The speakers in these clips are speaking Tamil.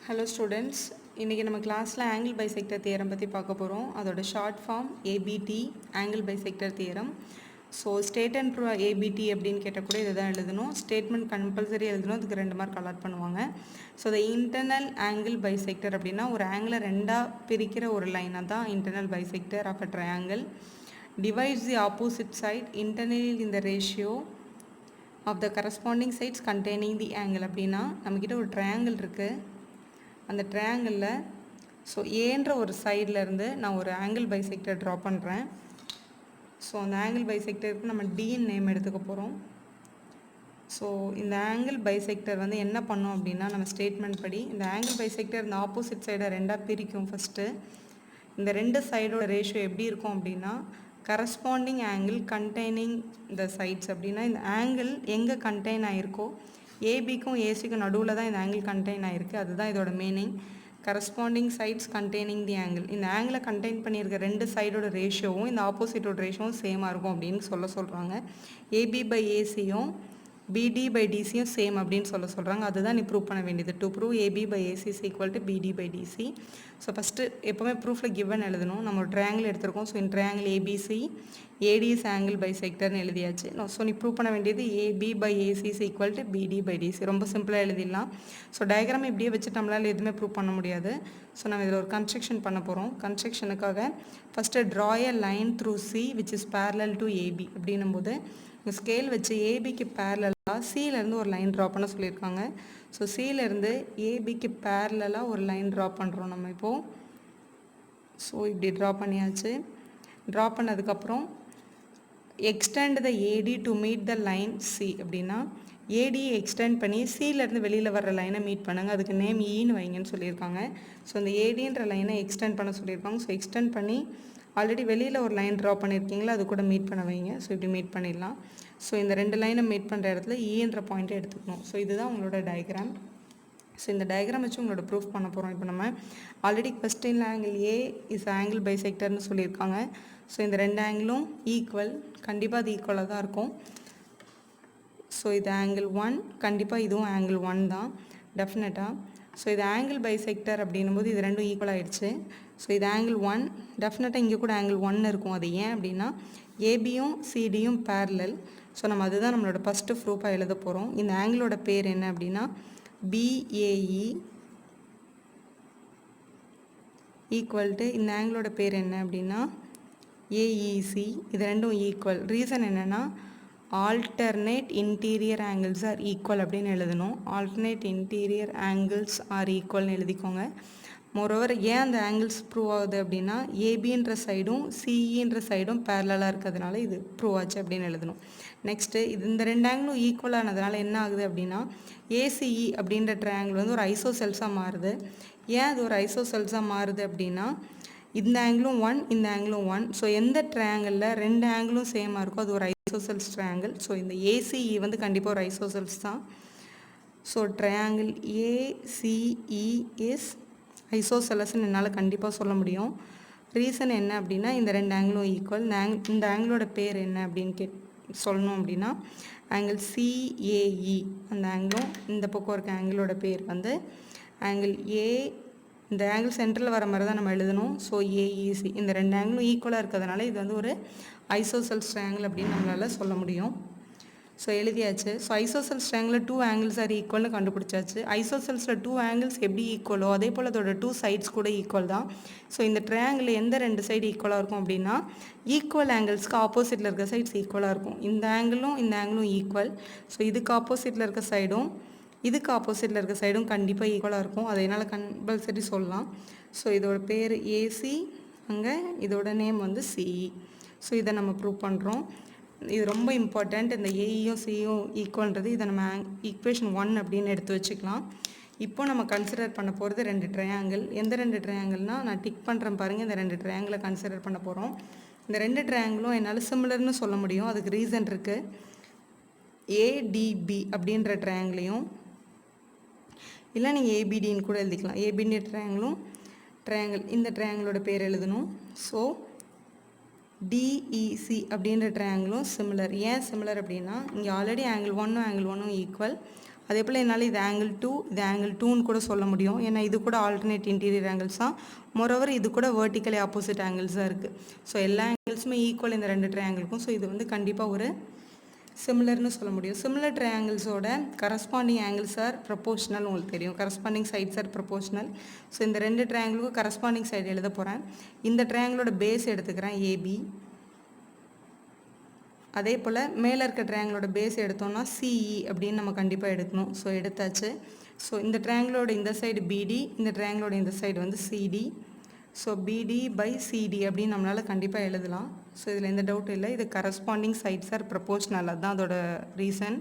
Hello students, இன்றைக்கி நம்ம கிளாஸில் ஆங்கிள் பைசெக்டர் தியரம் பற்றி பார்க்க போகிறோம். அதோட short form ABD angle bisector theorem. So state and prove ABD அப்படின்னு கேட்டால் கூட இதை தான் எழுதணும். ஸ்டேட்மெண்ட் கம்பல்சரி எழுதணும், அதுக்கு 2 மார்க் அலாட் பண்ணுவாங்க. So the internal angle bisector அப்படின்னா ஒரு ஆங்கிளை 2ஆக பிரிக்கிற ஒரு லைனை தான் internal bisector of a triangle. Divides the opposite side internally in the ratio of the corresponding sides containing the angle. அப்படின்னா நம்மக்கிட்ட ஒரு ட்ரையாங்கிள் இருக்குது. அந்த ட்ரையாங்கிளில் ஸோ ஏன்ற ஒரு சைட்லேருந்து நான் ஒரு ஆங்கிள் பைசெக்டர் ட்ரா பண்ணுறேன். ஸோ அந்த ஆங்கிள் பைசெக்டருக்கு நம்ம டின்னு நேம் எடுத்துக்க போகிறோம். ஸோ இந்த ஆங்கிள் பைசெக்டர் வந்து என்ன பண்ணோம் அப்படின்னா, நம்ம ஸ்டேட்மெண்ட் படி இந்த ஆங்கிள் பைசெக்டர் இந்த ஆப்போசிட் சைடை 2ஆக பிரிக்கும். ஃபஸ்ட்டு இந்த 2 சைடோட ரேஷியோ எப்படி இருக்கும் அப்படின்னா, corresponding angle containing the sides. அப்படின்னா இந்த ஆங்கிள் எங்கே கண்டெயின் ஆகிருக்கோ, ஏபிக்கும் ஏசிக்கும் நடுவில் தான் இந்த ஆங்கிள் கண்டெயின் ஆகிருக்கு. அதுதான் இதோட meaning. Corresponding sides containing the angle. இந்த ஆங்கிளை கண்டெயின் பண்ணியிருக்க 2 சைடோட ரேஷியோவும் இந்த ஆப்போசிட்டோட ரேஷியோவும் சேமாக இருக்கும் அப்படின்னு சொல்கிறாங்க. ஏபி பை ஏசியும் பிடி பை டிசியும் சேம் அப்படின்னு சொல்கிறாங்க. அதுதான் நீ ப்ரூவ் பண்ண வேண்டியது. To prove AB by AC is equal to BD by DC. So first எப்போவுமே ப்ரூஃபில் கிவன் எழுதணும். நம்ம ஒரு ட்ரையாங்கிள் எடுத்திருக்கோம். ஸோ இந்த ட்ரையாங்கிள் ஏபிசி ஏடிஎஸ் ஆங்கிள் பைசெக்டர்னு எழுதியாச்சு. ஸோ நீ ப்ரூவ் பண்ண வேண்டியது AB by AC is equal to BD by DC. ரொம்ப சிம்பிளாக எழுதிடலாம். ஸோ டயக்ராம் இப்படியே வச்சு நம்மளால் எதுவுமே ப்ரூவ் பண்ண முடியாது. ஸோ நம்ம இதில் ஒரு கன்ஸ்ட்ரக்ஷன் பண்ண போகிறோம். கன்ஸ்ட்ரக்ஷனுக்காக first draw a line through C which is parallel to AB. அப்படின்னும் போது ஸ்கேல் வச்சு ஏபிக்கு பேரலாக சியிலேருந்து ஒரு லைன் ட்ரா பண்ண சொல்லியிருக்காங்க. ஸோ சியிலேருந்து ஏபிக்கு பேரலாக ஒரு லைன் ட்ரா பண்ணுறோம் நம்ம இப்போது. ஸோ இப்படி ட்ரா பண்ணியாச்சு. ட்ரா பண்ணதுக்கப்புறம் extend the AD to meet the line C. அப்படின்னா ஏடியை எக்ஸ்டெண்ட் பண்ணி சியிலேருந்து வெளியில் வர்ற லைனை மீட் பண்ணுங்கள். அதுக்கு நேம் ஈன்னு வைங்கன்னு சொல்லியிருக்காங்க. ஸோ இந்த ஏடின்ற லைனை எக்ஸ்டெண்ட் பண்ண சொல்லியிருக்காங்க. ஸோ எக்ஸ்டெண்ட் பண்ணி ஆல்ரெடி வெளியில் ஒரு லைன் ட்ரா பண்ணியிருக்கீங்களா, அது கூட மீட் பண்ண வைங்க. ஸோ இப்படி மீட் பண்ணிடலாம். ஸோ இந்த 2 லைனை மீட் பண்ணுற இடத்துல ஈன்ற பாயிண்ட்டை எடுத்துக்கணும். ஸோ இதுதான் உங்களோட டயக்ராம். ஸோ இந்த டயக்ராம் வச்சு உங்களோட ப்ரூஃப் பண்ண போகிறோம். இப்போ நம்ம already question angle A is angle பைசெக்டர்னு சொல்லியிருக்காங்க. ஸோ இந்த 2 ஆங்கிளும் ஈக்குவல், கண்டிப்பாக அது ஈக்குவலாக தான் இருக்கும். ஸோ இது ஆங்கிள் 1, கண்டிப்பாக இதுவும் ஆங்கிள் 1 தான் டெஃபினட்டாக. ஸோ இது ஆங்கிள் பைசெக்டர் அப்படின்னும்போது இது 2 ஈக்குவல் ஆகிடுச்சு. ஸோ இது ஆங்கிள் 1, டெஃபினட்டாக இங்கே கூட ஆங்கிள் 1 இருக்கும். அது ஏன் அப்படின்னா ஏபியும் சிடியும் பேரலல். ஸோ நம்ம அதுதான் நம்மளோட ஃபஸ்ட்டு ப்ரூஃபாக எழுத போகிறோம். இந்த ஆங்கிளோட பேர் என்ன அப்படின்னா பிஏஇ ஈக்குவல் டு இந்த ஆங்கிளோட பேர் என்ன அப்படின்னா ஏஇசி. இது 2ம் ஈக்குவல். ரீசன் என்னென்னா alternate interior angles R equal அப்படின்னு எழுதணும். ஆல்டர்னேட் இன்டீரியர் ஆங்கிள்ஸ் ஆர் ஈக்குவல்னு எழுதிக்கோங்க. மோரோவர் ஏன் அந்த ஆங்கிள்ஸ் ப்ரூவ் ஆகுது அப்படின்னா ஏபின்ற சைடும் சிஇன்ற சைடும் பேரலாக இருக்கிறதுனால இது ப்ரூவ் ஆச்சு அப்படின்னு எழுதணும். நெக்ஸ்ட்டு இந்த 2 ஆங்கிளும் ஈக்குவலானதுனால என்ன ஆகுது அப்படின்னா ஏசிஇ அப்படின்ற ட்ரையாங்கிள் வந்து ஒரு ஐசோசெல்ஸாக மாறுது. ஏன் அது ஒரு ஐசோசெல்ஸாக மாறுது அப்படின்னா இந்த ஆங்கிளும் 1, இந்த ஆங்கிளும் 1. ஸோ எந்த ட்ரையாங்கிளில் 2 ஆங்கிளும் சேமாக இருக்கோ அது ஒரு ஐசோசெல்ஸ் ட்ரையாங்கிள். ஸோ இந்த ஏசிஇ வந்து கண்டிப்பாக ஒரு ஐசோசெல்ஸ் தான். ஸோ ட்ரையாங்கிள் ஏசிஇ இஸ் ஐசோசெலஸ்ன்னு என்னால் கண்டிப்பாக சொல்ல முடியும். ரீசன் என்ன அப்படின்னா இந்த 2 ஆங்கிளும் ஈக்குவல். இந்த ஆங்கிளோட பேர் என்ன அப்படின்னு சொல்லணும் அப்படின்னா ஆங்கிள் சிஏஇ. அந்த ஆங்கிளும் இந்த பக்கம் இருக்க ஆங்கிளோட பேர் வந்து ஆங்கிள் ஏ. இந்த ஆங்கிள் சென்டரில் வர மாதிரி தான் நம்ம எழுதணும். So AEC. இந்த 2 ஆங்கிளும் ஈக்குவலாக இருக்கிறதுனால இது வந்து ஒரு ஐசோசெல்ஸ் ட்ரையாங்கிள் அப்படின்னு நம்மளால் சொல்ல முடியும். ஸோ எழுதியாச்சு. ஸோ ஐசோசெல்ஸ் ட்ரையாங்கிளில் 2 ஆங்கிள்ஸ் ஆர் ஈக்குவல்னு கண்டுபிடிச்சாச்சு. ஐசோசெல்ஸில் 2 ஆங்கிள்ஸ் எப்படி ஈக்குவலோ அதே போல் அதோட 2 சைட்ஸ் கூட ஈக்குவல் தான். ஸோ இந்த ட்ரையாங்கிள் எந்த 2 சைடு ஈக்குவலாக இருக்கும் அப்படின்னா ஈக்குவல் ஆங்கிள்ஸ்க்கு ஆப்போசிட்டில் இருக்க சைட்ஸ் ஈக்குவலாக இருக்கும். இந்த ஆங்கிளும் ஈக்குவல். ஸோ இதுக்கு ஆப்போசிட்டில் இருக்க சைடும் இதுக்கு ஆப்போசிட்டில் இருக்க சைடும் கண்டிப்பாக ஈக்குவலாக இருக்கும். அதை என்னால் கம்பல்சரி சொல்லலாம். ஸோ இதோட பேர் ஏசி, அங்கே இதோட நேம் வந்து சிஇ. ஸோ இதை நம்ம ப்ரூவ் பண்ணுறோம். இது ரொம்ப இம்பார்ட்டண்ட். இந்த ஏஇயும் சியும் ஈக்குவல்ன்றது இதை நம்ம ஈக்குவேஷன் 1 அப்படின்னு எடுத்து வச்சுக்கலாம். இப்போ நம்ம கன்சிடர் பண்ண போகிறது 2 ட்ரையாங்கிள். எந்த 2 ட்ரையாங்கிள்னால் நான் டிக் பண்ணுறேன் பாருங்கள். இந்த 2 ட்ரையாங்கிளை கன்சிடர் பண்ண போகிறோம். இந்த 2 ட்ரையாங்கிளும் என்னால் சிமிலர்னு சொல்ல முடியும். அதுக்கு ரீசன் இருக்குது. ஏடிபி அப்படின்ற ட்ரையாங்கிளையும் இல்லை நீங்கள் ஏபிடின்னு கூட எழுதிக்கலாம். ஏபிடி ட்ரையாங்கிள் இந்த ட்ரையாங்கிளோட பேர் எழுதணும். ஸோ டிஇசி அப்படின்ற ட்ரையாங்கிளும் சிமிலர். ஏன் சிமிலர் அப்படின்னா இங்கே ஆல்ரெடி ஆங்கிள் 1ம் ஆங்கிள் 1ம் ஈக்குவல். அதே போல் என்னால் இது ஆங்கிள் 2 இது ஆங்கிள் 2ன்னு கூட சொல்ல முடியும். ஏன்னா இது கூட ஆல்டர்னேட் இன்டீரியர் ஆங்கிள்ஸ் தான். மோரோவர் இது கூட வெர்டிக்கலி ஆப்போசிட் ஆங்கிள்ஸாக இருக்குது. ஸோ எல்லா ஆங்கிள்ஸுமே ஈக்குவல் இந்த 2 ட்ரையாங்கிளுக்கும். ஸோ இது வந்து கண்டிப்பாக ஒரு சிமிலர்னு சொல்ல முடியும். சிமிலர் ட்ரையாங்கிள்ஸோட கரஸ்பாண்டிங் ஆங்கிள்ஸ் ஆர் ப்ரொபோஷனல் உங்களுக்கு தெரியும். Corresponding sides are proportional. So இந்த 2 ட்ரையாங்கிளுக்கும் கரஸ்பாண்டிங் சைடு எழுத போகிறேன். இந்த ட்ரையாங்கிளோட பேஸ் எடுத்துக்கிறேன் ஏபி. அதே போல் மேலே இருக்க ட்ரையாங்கிளோட பேஸ் எடுத்தோம்னா சிஇ அப்படின்னு நம்ம கண்டிப்பாக எடுக்கணும். ஸோ எடுத்தாச்சு. ஸோ இந்த ட்ரையாங்கிளோட இந்த சைடு பிடி, இந்த ட்ரையாங்கிளோட இந்த சைடு வந்து CD. So BD by CD அப்படின்னு நம்மளால் கண்டிப்பாக எழுதலாம். ஸோ இதில் எந்த டவுட்டும் இல்லை. இது கரஸ்பாண்டிங் சைட்ஸ் ஆர் ப்ரொபோஷனல், அதுதான் அதோட reason.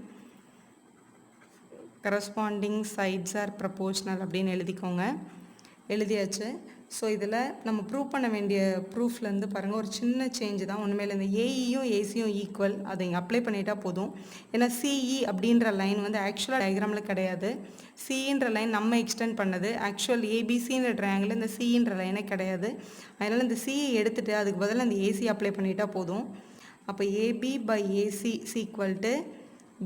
Corresponding sides are proportional அப்படின்னு எழுதிக்கோங்க. எழுதியாச்சு. ஸோ இதில் நம்ம ப்ரூவ் பண்ண வேண்டிய ப்ரூஃப்லேருந்து பாருங்கள், ஒரு சின்ன சேஞ்சு தான். ஒன்றுமேல இந்த ஏஇயும் ஏசியும் ஈக்குவல், அதை இங்கே அப்ளை பண்ணிட்டா போதும். ஏன்னா சிஇ அப்படின்ற லைன் வந்து ஆக்சுவலாக டயக்ராமில் கிடையாது. சிஇன்ற லைன் நம்ம எக்ஸ்டெண்ட் பண்ணது. ஆக்சுவல் ஏபிசின்ற ட்ரையாங்கிள் இந்த சிஇன்ற லைனே கிடையாது. அதனால் இந்த சிஇ எடுத்துகிட்டு அதுக்கு பதிலாக இந்த ஏசி அப்ளை பண்ணிட்டா போதும். அப்போ AB by AC equal to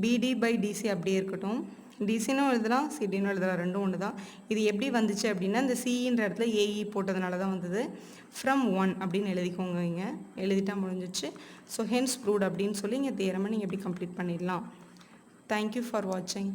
BD by DC அப்படியே இருக்கட்டும். டிசினும் எழுதலாம், சிடினும் எழுதலாம், ரெண்டும் ஒன்று தான். இது எப்படி வந்துச்சு அப்படின்னா இந்த சிஇன்ற இடத்துல ஏஇ போட்டதுனால தான் வந்தது. ஃப்ரம் 1 அப்படின்னு எழுதிக்கோங்க. இங்கே எழுதிட்டா முடிஞ்சிச்சு. ஸோ ஹென்ஸ் ப்ரூவ்ட் அப்படின்னு சொல்லி இங்கே தியரமை நீங்கள் எப்படி கம்ப்ளீட் பண்ணிடலாம். தேங்க்யூ ஃபார் வாட்சிங்.